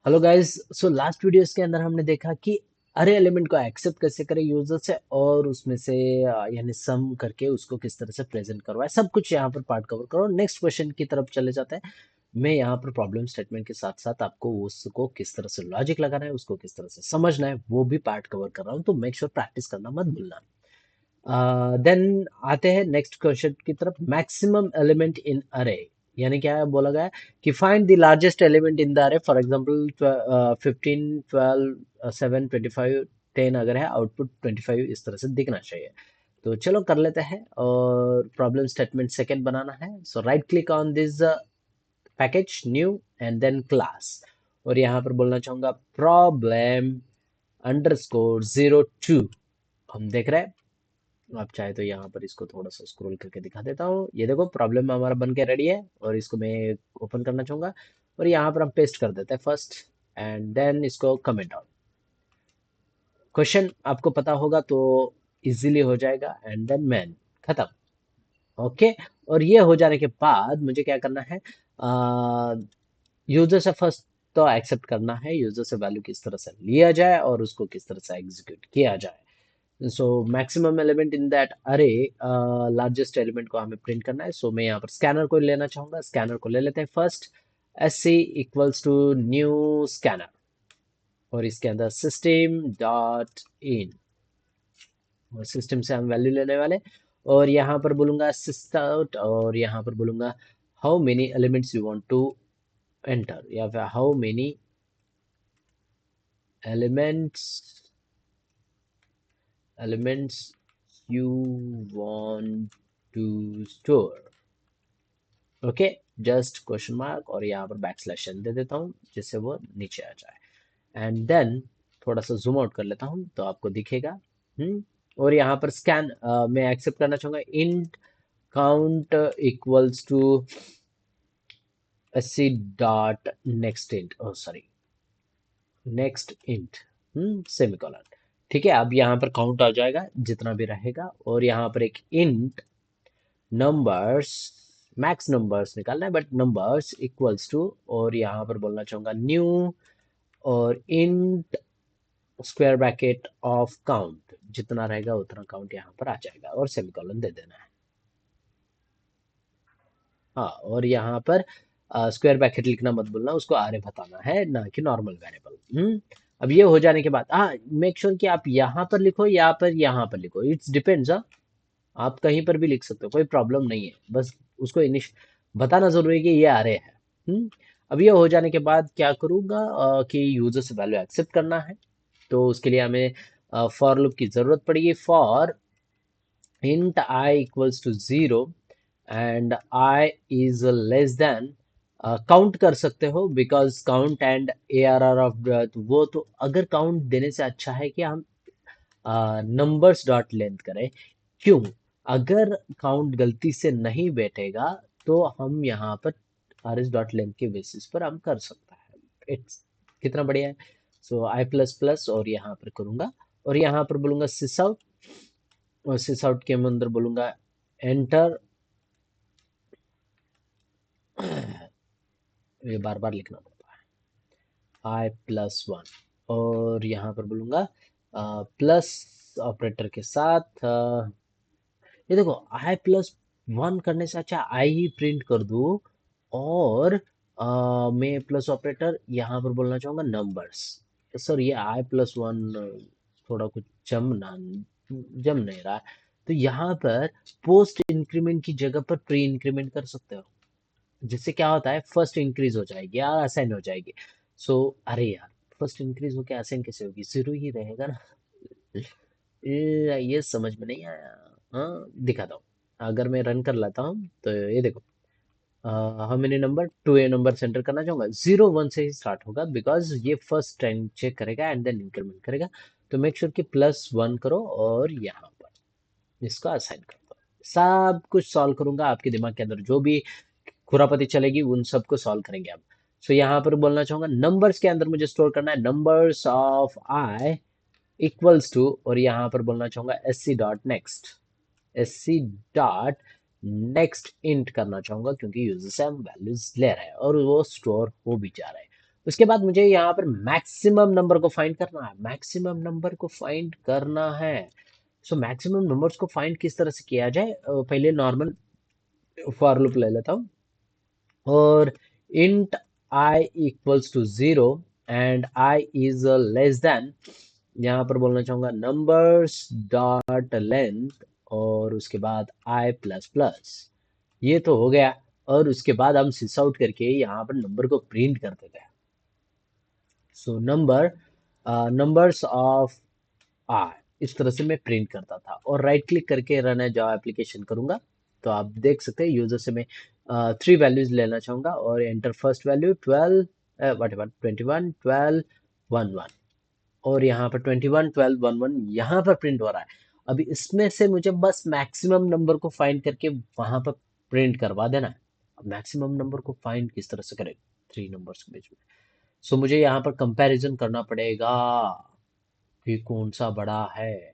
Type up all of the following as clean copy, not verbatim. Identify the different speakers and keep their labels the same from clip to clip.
Speaker 1: Hello guys. So last videos के अंदर हमने देखा कि अरे एलिमेंट को एक्सेप्ट कैसे करें यूजर से और उसमें से यानी सम करके उसको किस तरह से प्रेजेंट करवाए, सब कुछ यहाँ पर पार्ट कवर करो। नेक्स्ट क्वेश्चन की तरफ चले जाते हैं। मैं यहाँ पर प्रॉब्लम स्टेटमेंट के साथ साथ आपको उसको किस तरह से लॉजिक लगाना है, उसको किस तरह से समझना है, वो भी पार्ट कवर कर रहा हूँ, तो मेक श्योर प्रैक्टिस करना मत भूलना। देन आते हैं नेक्स्ट क्वेश्चन की तरफ। मैक्सिमम एलिमेंट इन अरे, यानी क्या है, बोला गया है कि find the largest element in the array. For example 15 12 7 25 10 अगर है, आउटपुट 25 इस तरह से दिखना चाहिए। तो चलो कर लेते हैं। और प्रॉब्लम स्टेटमेंट सेकंड बनाना है। So right click on this package new and then class. और यहाँ पर बोलना चाहूंगा प्रॉब्लम अंडरस्कोर 02। हम देख रहे हैं। आप चाहे तो यहाँ पर इसको थोड़ा सा स्क्रॉल करके दिखा देता हूँ। ये देखो प्रॉब्लम हमारा बन के रेडी है और इसको मैं ओपन करना चाहूंगा। और यहाँ पर हम पेस्ट कर देते हैं फर्स्ट एंड देन इसको कमेंट आउट। क्वेश्चन आपको पता होगा तो इजीली हो जाएगा एंड देन मैन खत्म। ओके। और ये हो जाने के बाद मुझे क्या करना है, यूजर से फर्स्ट तो एक्सेप्ट करना है, यूजर से वैल्यू किस तरह से लिया जाए और उसको किस तरह से एग्जीक्यूट किया जाए। So maximum element in that अरे, लार्जेस्ट एलिमेंट को हमें प्रिंट करना है। सो मैं यहाँ पर स्कैनर को लेना चाहूंगा। स्कैनर को ले लेते हैं first. S C equals to new scanner और इसके अंदर सिस्टम डॉट इन, और सिस्टम से हम वैल्यू लेने वाले। और यहाँ पर बोलूंगा सिस्टम और यहाँ पर बोलूंगा how many elements you want to enter, या फिर how many elements elements you want to store. Okay. Just question mark और यहाँ पर बैक स्लैश एन दे देता हूँ जिससे वो नीचे आ जाए। एंड देन थोड़ा सा जूम आउट कर लेता हूँ तो आपको दिखेगा। और यहाँ पर स्कैन मैं एक्सेप्ट करना चाहूंगा int count equals to S C dot next int, oh sorry, next int semicolon. ठीक है, अब यहाँ पर काउंट आ जाएगा जितना भी रहेगा। और यहाँ पर एक इंट नंबर्स, मैक्स नंबर्स निकालना है बट नंबर्स इक्वल्स टू, और यहाँ पर बोलना चाहूंगा न्यू और int square bracket of count, जितना रहेगा उतना काउंट यहाँ पर आ जाएगा और सेमीकोलन दे देना है। हाँ, और यहाँ पर स्क्वायर ब्रैकेट लिखना मत भूलना, उसको आरे बताना है ना कि नॉर्मल वेरिएबल। अब ये हो जाने के बाद मेक श्योर कि आप यहाँ पर लिखो या पर यहाँ पर लिखो, इट्स डिपेंड्स। आप कहीं पर भी लिख सकते हो, कोई प्रॉब्लम नहीं है, बस उसको इनिश बताना जरूरी है कि ये आ रहे हैं। अब ये हो जाने के बाद क्या करूंगा, कि यूजर से वैल्यू एक्सेप्ट करना है। तो उसके लिए हमें फॉर लूप की जरूरत पड़ेगी। For int I equals to 0 and I is less than, count कर सकते हो because count and A R R of, वो तो अगर काउंट देने से अच्छा है कि हम नंबर्स डॉट लेंथ करें। क्यों? अगर काउंट गलती से नहीं बैठेगा तो हम यहाँ पर आर एस डॉट लेंथ के बेसिस पर हम कर सकते हैं। इट्स कितना बढ़िया है। सो आई प्लस प्लस और यहाँ पर करूंगा और यहाँ पर बोलूंगा सिस आउट, और सिस आउट के अंदर बोलूंगा एंटर। ये बार बार लिखना पड़ता है, आई प्लस वन। और यहाँ पर बोलूंगा प्लस ऑपरेटर के साथ, ये देखो आई प्लस वन करने से अच्छा आई ही प्रिंट कर दूं। और मैं प्लस ऑपरेटर यहाँ पर बोलना चाहूंगा नंबर्स। सर ये आई प्लस वन थोड़ा कुछ जम नहीं रहा है। तो यहाँ पर पोस्ट इंक्रीमेंट की जगह पर प्री इंक्रीमेंट कर सकते हो, जिससे क्या होता है फर्स्ट इंक्रीज हो जाएगी या असाइन हो जाएगी। सो अरे यार, फर्स्ट इंक्रीज होके असाइन कैसे होगी, जीरो ही रहेगा ना। ये समझ में नहीं आया। हाँ दिखाता हूँ। अगर मैं रन कर लेता हूँ तो ये देखो, हाँ मैंने नंबर 2 ए नंबर सेंटर करना चाहूंगा, 0 1 से ही स्टार्ट होगा बिकॉज ये फर्स्ट टाइम चेक करेगा एंड देन इंक्रीमेंट करेगा। तो मेक श्योर कि +1 करो और यहाँ पर इसको असाइन कर दो। सब कुछ सॉल्व करूंगा, आपके दिमाग के अंदर जो भी खुरापती चलेगी उन सबको सॉल्व करेंगे हम। सो यहाँ पर बोलना चाहूंगा नंबर्स के अंदर मुझे स्टोर करना है numbers of I equals to, और यहाँ पर बोलना चाहूंगा S C dot next, S C dot next int करना चाहूंगा क्योंकि यूजर से हम वैल्यूज ले रहे हैं और वो स्टोर हो भी जा रहा है। उसके बाद मुझे यहाँ पर मैक्सिमम नंबर को फाइंड करना है, मैक्सिमम नंबर को फाइंड करना है। सो मैक्सिमम नंबर्स को फाइंड किस तरह से किया जाए, पहले नॉर्मल फॉर लूप ले लेता हूँ, और int I equals to 0 and I is less than, यहाँ पर बोलना चाहूंगा नंबर्स डॉट लेंथ, और उसके बाद I प्लस प्लस, ये तो हो गया। और उसके बाद हम सिस आउट करके यहाँ पर नंबर को प्रिंट कर देते हैं। सो नंबर्स ऑफ आर, इस तरह से मैं प्रिंट करता था, और राइट क्लिक करके रन एज जावा एप्लीकेशन करूंगा। तो आप देख सकते हैं यूजर से मैं 3 वैल्यूज लेना चाहूंगा, और एंटर फर्स्ट वैल्यू 12 वट 21 12 11, और यहाँ पर 21 12 11 यहाँ पर प्रिंट हो रहा है। अभी इसमें से मुझे बस मैक्सिमम नंबर को फाइंड करके वहां पर प्रिंट करवा देना है। अब मैक्सिमम नंबर को फाइंड किस तरह से करें, 3 नंबर्स के बीच में। सो मुझे यहाँ पर कंपैरिजन करना पड़ेगा कि कौन सा बड़ा है।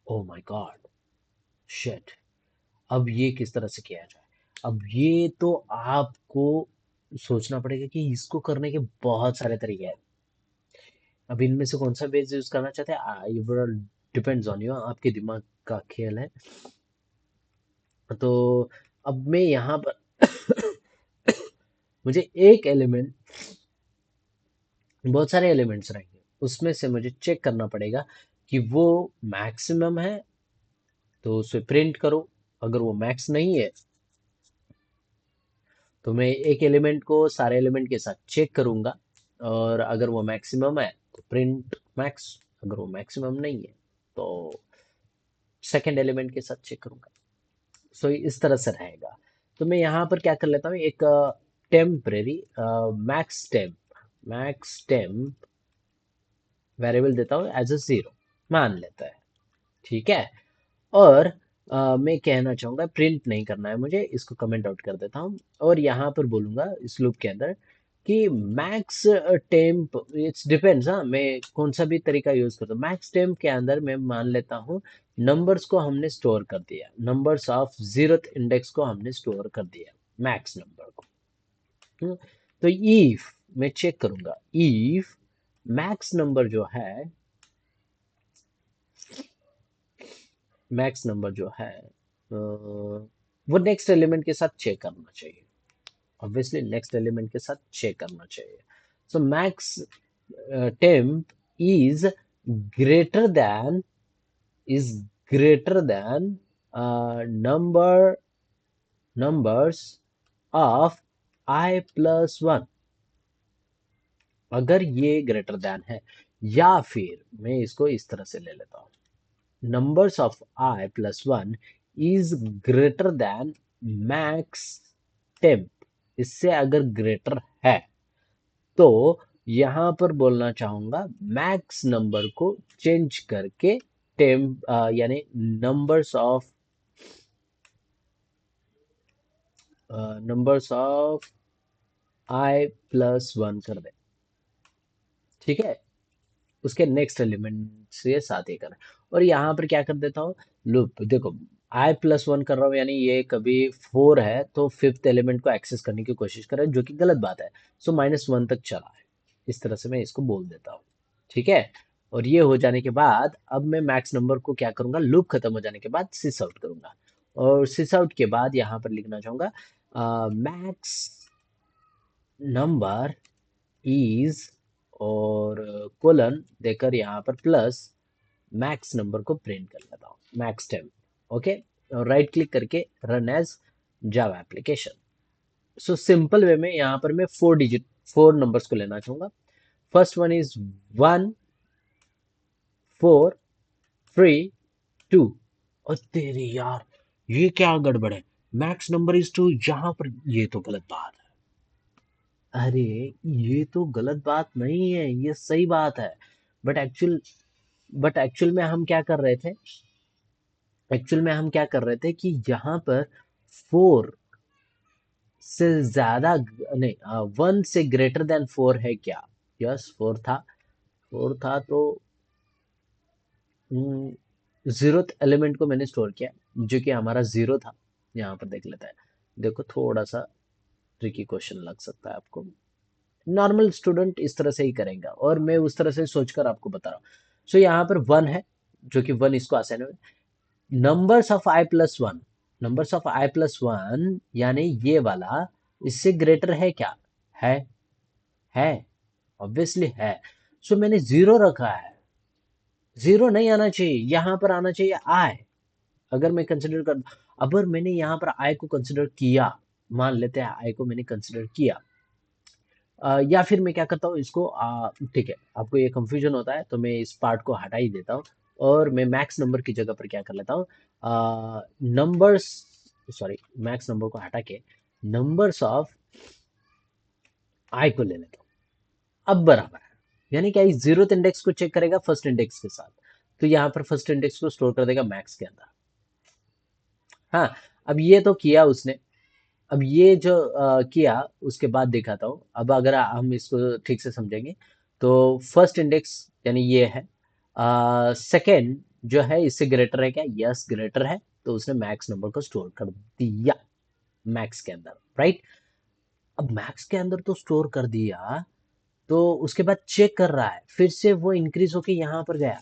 Speaker 1: Oh my God, shit. अब ये किस तरह से किया जाए, अब ये तो आपको सोचना पड़ेगा कि इसको करने के बहुत सारे तरीके हैं। अब इनमें से कौन सा बेस यूज करना चाहते हैं, ये डिपेंड्स ऑन यू, आपके दिमाग का खेल है। तो अब मैं यहाँ पर मुझे एक एलिमेंट, बहुत सारे एलिमेंट्स रहेंगे, उसमें से मुझे चेक करना पड़ेगा कि वो मैक्सिमम है, तो उसे प्रिंट करो। अगर वो मैक्स नहीं है तो मैं एक एलिमेंट को सारे एलिमेंट के साथ चेक करूंगा, और अगर वो मैक्सिमम है तो प्रिंट मैक्स, अगर वो मैक्सिमम नहीं है तो सेकंड एलिमेंट के साथ चेक करूंगा। सो इस तरह से रहेगा। तो मैं यहाँ पर क्या कर लेता हूँ, एक टेम्परेरी मैक्स टेम्प वेरिएबल देता हूँ एज अ 0 मान लेता है, ठीक है। और मैं कहना चाहूंगा प्रिंट नहीं करना है मुझे, इसको कमेंट आउट कर देता हूँ, और यहाँ पर बोलूंगा इस लूप के अंदर कि मैक्स टेम्प, इट्स डिपेंड्स, हाँ मैं कौन सा भी तरीका यूज करता हूँ। मैक्स टेम्प के अंदर मैं मान लेता हूँ नंबर्स को हमने स्टोर कर दिया, नंबर्स ऑफ 0th इंडेक्स को हमने स्टोर कर दिया मैक्स नंबर को। हम्म, तो इफ मैं चेक करूंगा, इफ मैक्स नंबर जो है, मैक्स नंबर जो है वो नेक्स्ट एलिमेंट के साथ चेक करना चाहिए, ऑब्वियसली नेक्स्ट एलिमेंट के साथ चेक करना चाहिए। So max temp is greater than, is greater than number numbers of I plus 1, अगर ये ग्रेटर देन है, या फिर मैं इसको इस तरह से ले लेता हूँ, numbers of I plus 1 is greater than max temp, इससे अगर ग्रेटर है तो यहां पर बोलना चाहूंगा मैक्स नंबर को चेंज करके टेम्प, यानी नंबर्स ऑफ I प्लस 1 कर दे, ठीक है। उसके नेक्स्ट एलिमेंट से साथ ही करना, और यहाँ पर क्या कर देता हूँ, लूप देखो I+1 कर रहा हूँ, यानी ये कभी 4 है तो फिफ्थ एलिमेंट को एक्सेस करने की कोशिश कर रहा है, जो कि गलत बात है। सो -1 तक चला है, इस तरह से मैं इसको बोल देता हूँ, ठीक है। और ये हो जाने के बाद अब मैं मैक्स नंबर को क्या करूंगा, लूप खत्म हो जाने के बाद सिस आउट करूंगा, और सिस आउट के बाद यहाँ पर लिखना चाहूंगा मैक्स नंबर इज, और कोलन देकर यहाँ पर प्लस मैक्स नंबर को प्रिंट कर लेता हूँ, मैक्स टेम, ओके। और राइट क्लिक करके run as Java application. So simple way में यहाँ पर मैं 4 नंबर्स को लेना चाहूंगा। फर्स्ट वन इज 1 4 3 2, और तेरी यार ये क्या गड़बड़ है, मैक्स नंबर इज 2 यहाँ पर, ये तो गलत बात है। अरे ये तो गलत बात नहीं है, ये सही बात है। बट एक्चुअल बट एक्चुअल में हम क्या कर रहे थे कि यहाँ पर 4 से ज्यादा नहीं, 1 से ग्रेटर देन 4 है क्या। यस 4 था, 4 था, तो 0th एलिमेंट को मैंने स्टोर किया, जो कि हमारा 0 था। यहाँ पर देख लेते हैं, देखो थोड़ा सा ट्रिकी क्वेश्चन लग सकता है आपको। नॉर्मल स्टूडेंट इस तरह से ही करेगा, और मैं उस तरह से सोचकर आपको बता रहा हूँ। सो यहाँ पर वन है, जो कि वन इसको आसान है। Numbers of I plus one, numbers of I plus one यानी ये वाला, इससे ग्रेटर है क्या? है है ऑब्वियसली है। सो मैंने जीरो रखा है, जीरो नहीं आना चाहिए, यहाँ पर आना चाहिए आई। अगर मैं कंसिडर कर, अगर मैंने यहाँ पर आई को कंसिडर किया, मान लेते हैं आई को मैंने कंसिडर किया, या फिर मैं क्या करता हूँ इसको, ठीक है, आपको ये कंफ्यूजन होता है तो मैं इस पार्ट को हटा ही देता हूँ, और मैं मैक्स नंबर की जगह पर क्या कर लेता हूँ, नंबर्स, सॉरी, मैक्स नंबर को हटा के नंबर्स ऑफ आई को ले लेता हूँ। अब बराबर है, यानी क्या, इस जीरो इंडेक्स को चेक करेगा फर्स्ट इंडेक्स के साथ, तो यहाँ पर फर्स्ट इंडेक्स को स्टोर कर देगा मैक्स के अंदर। हाँ, अब ये तो किया उसने। अब ये जो किया, उसके बाद दिखाता हूँ। अब अगर हम इसको ठीक से समझेंगे, तो फर्स्ट इंडेक्स यानी ये है, सेकेंड जो है इससे ग्रेटर है क्या? यस ग्रेटर है, तो उसने मैक्स नंबर को स्टोर कर दिया मैक्स के अंदर, राइट। अब मैक्स के अंदर तो स्टोर कर दिया, तो उसके बाद चेक कर रहा है, फिर से वो इंक्रीज होके यहाँ पर गया,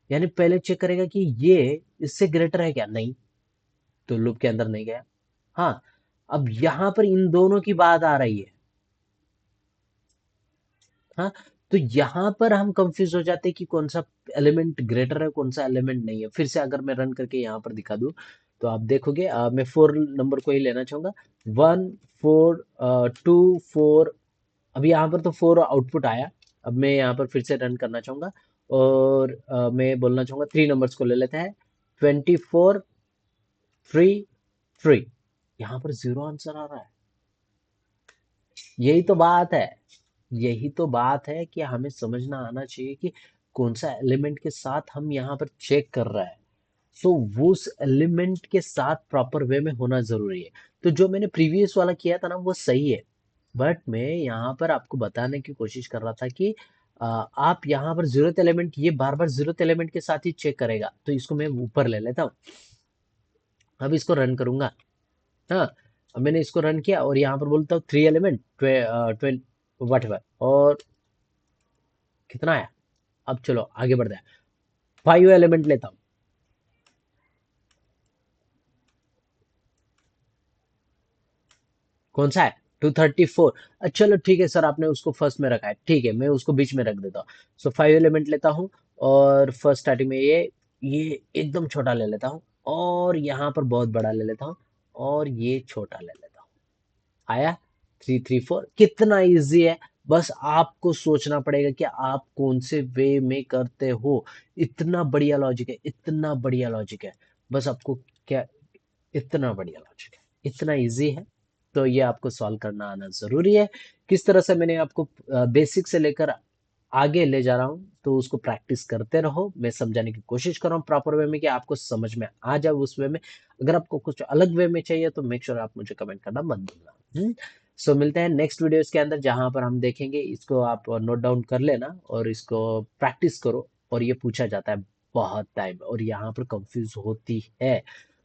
Speaker 1: यानी पहले चेक करेगा कि ये इससे ग्रेटर है क्या? नहीं, तो लूप के अंदर नहीं गया। हाँ, अब यहाँ पर इन दोनों की बात आ रही है। हाँ, तो यहाँ पर हम कंफ्यूज हो जाते हैं कि कौन सा एलिमेंट ग्रेटर है, कौन सा एलिमेंट नहीं है। फिर से अगर मैं रन करके यहाँ पर दिखा दूँ, तो आप देखोगे, मैं फोर नंबर को ही लेना चाहूंगा। One, four, two, four. अब यहाँ पर तो फोर आउटपुट आया। अब मैं यहाँ पर फिर से रन करना चाहूंगा, और मैं बोलना चाहूंगा थ्री नंबर्स को ले लेते हैं, 24, थ्री, थ्री। यहाँ पर जीरो आंसर आ रहा है। यही तो बात है, यही तो बात है कि हमें समझना आना चाहिए कि कौन सा एलिमेंट के साथ हम यहाँ पर चेक कर रहा है। सो वो उस एलिमेंट के साथ प्रॉपर वे में होना जरूरी है। तो जो मैंने प्रीवियस वाला किया था ना, वो सही है, बट मैं यहाँ पर आपको बताने की कोशिश कर रहा था कि आप यहाँ पर जीरोथ एलिमेंट, ये बार बार जीरोथ एलिमेंट के साथ ही चेक करेगा, तो इसको मैं ऊपर ले लेता हूँ। अब इसको रन करूंगा। हाँ, अब मैंने इसको रन किया और यहाँ पर बोलता हूँ थ्री एलिमेंट, वट एवर, और कितना आया? अब चलो आगे बढ़ते हैं, फाइव एलिमेंट लेता हूँ। कौन सा है? 234। अच्छा चलो ठीक है सर, आपने उसको फर्स्ट में रखा है, ठीक है, मैं उसको बीच में रख देता हूँ। सो फाइव एलिमेंट लेता हूँ, और फर्स्ट स्टार्टिंग में ये एकदम छोटा ले लेता हूँ, और यहाँ पर बहुत बड़ा ले लेता हूँ, और ये छोटा ले लेता हूँ। आया 334। कितना इजी है, बस आपको सोचना पड़ेगा कि आप कौन से वे में करते हो। इतना बढ़िया लॉजिक है, इतना बढ़िया लॉजिक है, बस आपको क्या, इतना बढ़िया लॉजिक है, इतना इजी है। तो ये आपको सॉल्व करना आना जरूरी है। किस तरह से मैंने आपको बेसिक से लेकर आगे ले जा रहा हूँ, तो उसको प्रैक्टिस करते रहो। मैं समझाने की कोशिश कर रहा हूँ प्रॉपर वे में, कि आपको समझ में आ जाए उस वे में। अगर आपको कुछ अलग वे में चाहिए, तो मेक श्योर आप मुझे कमेंट करना मत भूलना। सो मिलते हैं नेक्स्ट वीडियोस के अंदर, जहां पर हम देखेंगे, इसको आप नोट डाउन कर लेना और इसको प्रैक्टिस करो। और ये पूछा जाता है बहुत टाइम, और यहाँ पर कंफ्यूज होती है।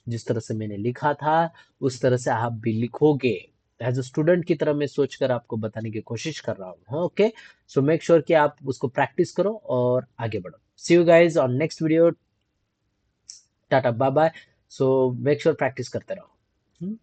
Speaker 1: जिस तरह से मैंने लिखा था, उस तरह से आप भी लिखोगे। एज अ स्टूडेंट की तरह मैं सोचकर आपको बताने की कोशिश कर रहा हूँ। ओके, सो मेक श्योर कि आप उसको प्रैक्टिस करो और आगे बढ़ो। See you guys on next video. Tata, bye bye. So make sure practice करते रहो।